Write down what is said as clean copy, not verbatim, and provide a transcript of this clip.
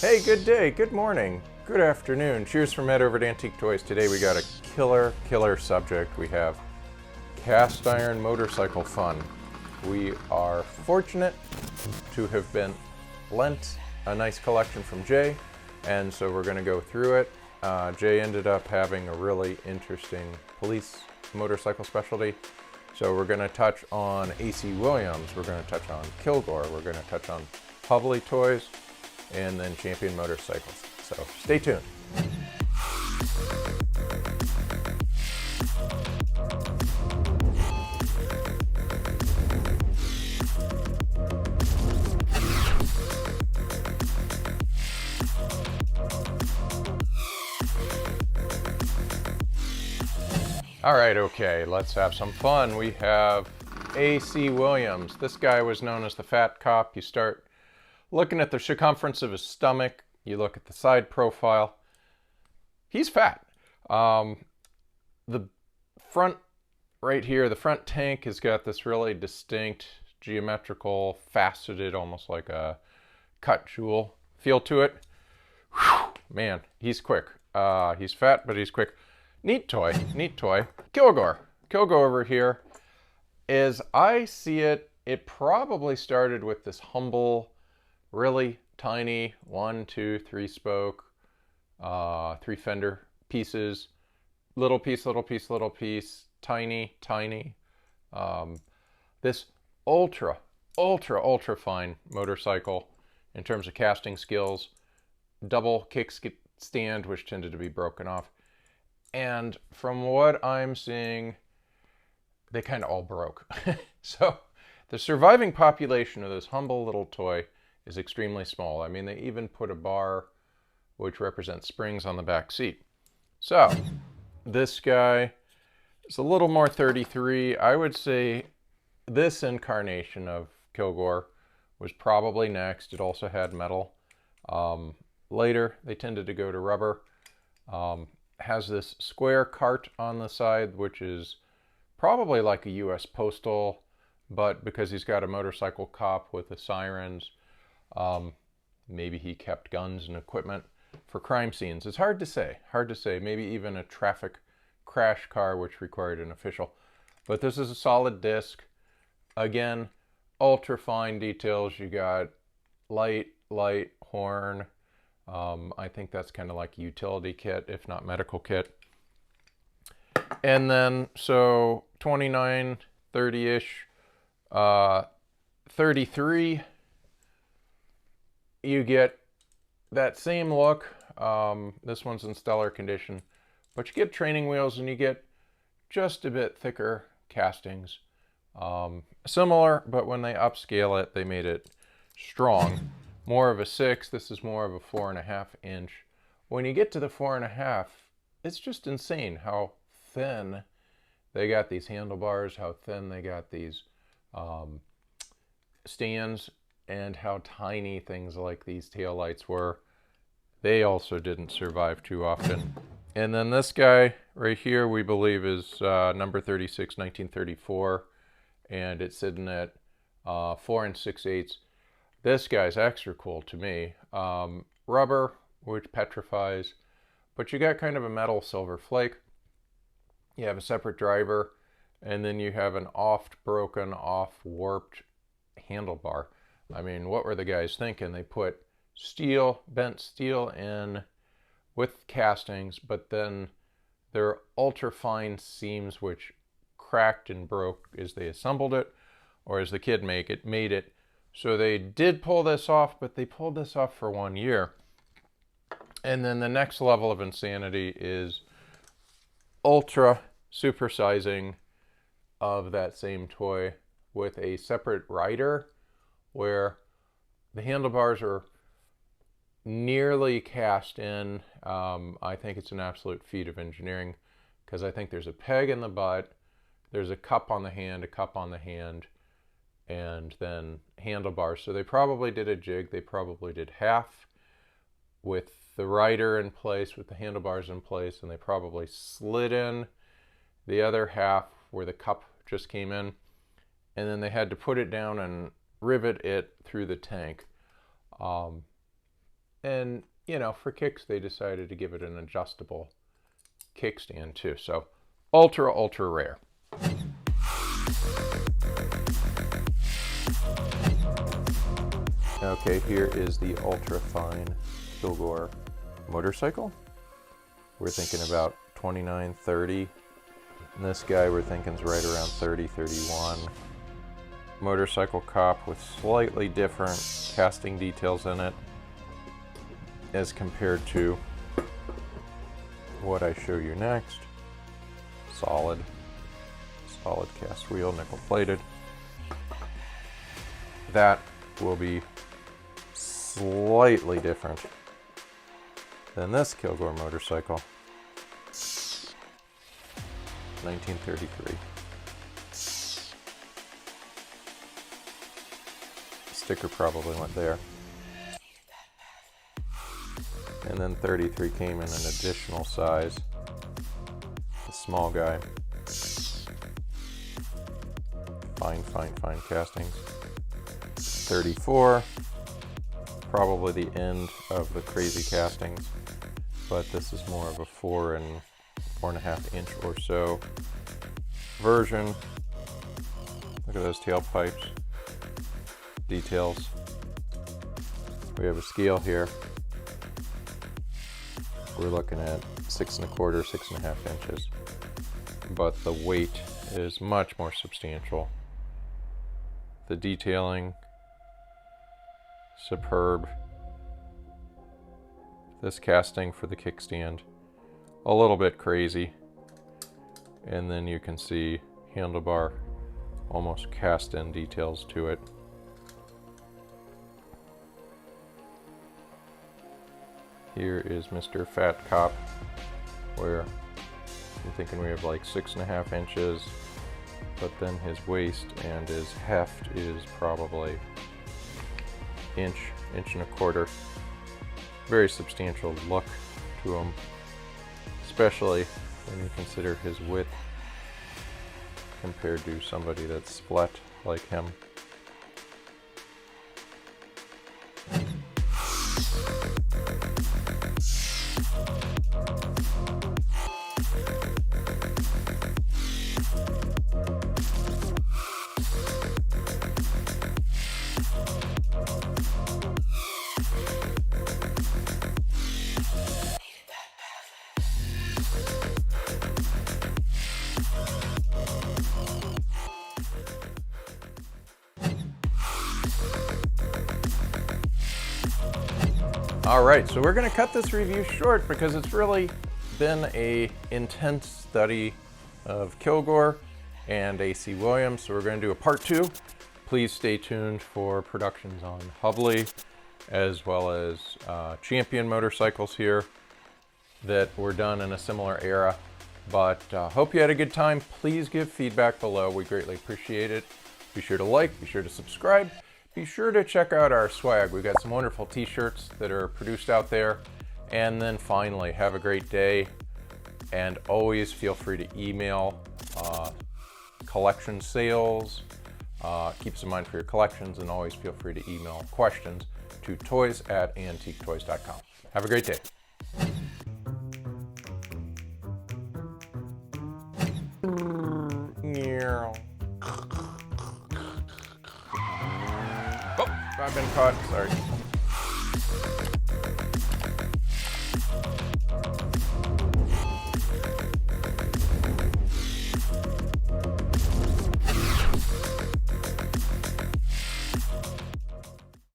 Hey, good day, good morning, good afternoon. Cheers from Ed over at Antique Toys. Today we got a killer subject. We have cast iron motorcycle fun. We are fortunate to have been lent a nice collection from Jay, and so we're going to go through it. Jay ended up having a really interesting police motorcycle specialty. So we're going to touch on AC Williams, we're going to touch on Kilgore, we're going to touch on Hubley toys, and then Champion motorcycles. So stay tuned. All right, okay, let's have some fun. We have AC Williams. This guy was known as the Fat Cop. You start looking at the circumference of his stomach, you look at the side profile, he's fat. The front right here, the front tank has got this really distinct geometrical, faceted, almost like a cut jewel feel to it. Whew, man, he's quick. He's fat, but he's quick. Neat toy, neat toy. Kilgore over here, as I see it, it probably started with this humble, really tiny 1, 2, 3 spoke, 3 fender pieces, little piece, tiny. This ultra fine motorcycle in terms of casting skills, double kickstand, which tended to be broken off. And from what I'm seeing, they kind of all broke. So the surviving population of this humble little toy is extremely small. I mean, they even put a bar which represents springs on the back seat. So this guy is a little more 33. I would say this incarnation of Kilgore was probably next. It also had metal. Later, they tended to go to rubber. Has this square cart on the side, which is probably like a US Postal, but because he's got a motorcycle cop with the sirens, maybe he kept guns and equipment for crime scenes. It's hard to say, maybe even a traffic crash car which required an official. But this is a solid disc. Again, ultra fine details. You got light horn. I think that's kind of like a utility kit, if not medical kit. And then, so 29, 30-ish, 33, you get that same look. This one's in stellar condition, but you get training wheels and you get just a bit thicker castings. Similar, but when they upscale it, they made it strong. More of a 6, this is more of a 4.5 inch. When you get to the 4.5, it's just insane how thin they got these handlebars, how thin they got these stands, and how tiny things like these taillights were. They also didn't survive too often. And then this guy right here, we believe is number 36, 1934, and it's sitting at 4 6/8. This guy's extra cool to me. Rubber, which petrifies, but you got kind of a metal silver flake. You have a separate driver, and then you have an broken off, warped handlebar. I mean, what were the guys thinking? They put bent steel in with castings, but then there are ultra fine seams which cracked and broke as they assembled it, or as the kid made it. So they did pull this off, but they pulled this off for 1 year. And then the next level of insanity is ultra supersizing of that same toy with a separate rider where the handlebars are nearly cast in. I think it's an absolute feat of engineering because I think there's a peg in the butt, there's a cup on the hand, and then handlebars. So they probably did a jig. They probably did half with the rider in place, with the handlebars in place, and they probably slid in the other half where the cup just came in, and then they had to put it down and rivet it through the tank. And, you know, for kicks, they decided to give it an adjustable kickstand too. So ultra, ultra rare. Okay, here is the ultra fine Kilgore motorcycle. We're thinking about 29, 30. And this guy we're thinking is right around 30, 31. Motorcycle cop with slightly different casting details in it as compared to what I show you next. Solid cast wheel, nickel plated. That will be slightly different than this Kilgore motorcycle. 1933. Sticker probably went there. And then 33 came in an additional size. The small guy. Fine castings. 34. Probably the end of the crazy castings, but this is more of a 4 and 4.5 inch or so version. Look at those tailpipes. Details. We have a scale here. We're looking at 6 1/4, 6.5 inches, but the weight is much more substantial. The detailing, superb. This casting for the kickstand, a little bit crazy. And then you can see handlebar, almost cast in details to it. Here is Mr. Fat Cop, where I'm thinking we have like 6.5 inches, but then his waist and his heft is probably inch and 1/4. Very substantial look to him, especially when you consider his width compared to somebody that's split like him. All right, so we're going to cut this review short because it's really been an intense study of Kilgore and AC Williams. So we're going to do a part 2. Please stay tuned for productions on Hubley as well as Champion motorcycles here that were done in a similar era. But hope you had a good time. Please give feedback below. We greatly appreciate it. Be sure to like, be sure to subscribe. Be sure to check out our swag. We've got some wonderful t-shirts that are produced out there. And then finally, have a great day. And always feel free to email collection sales. Keep some in mind for your collections, and always feel free to email questions to toys@AntiqueToys.com. Have a great day. Oh, I've been caught. Sorry.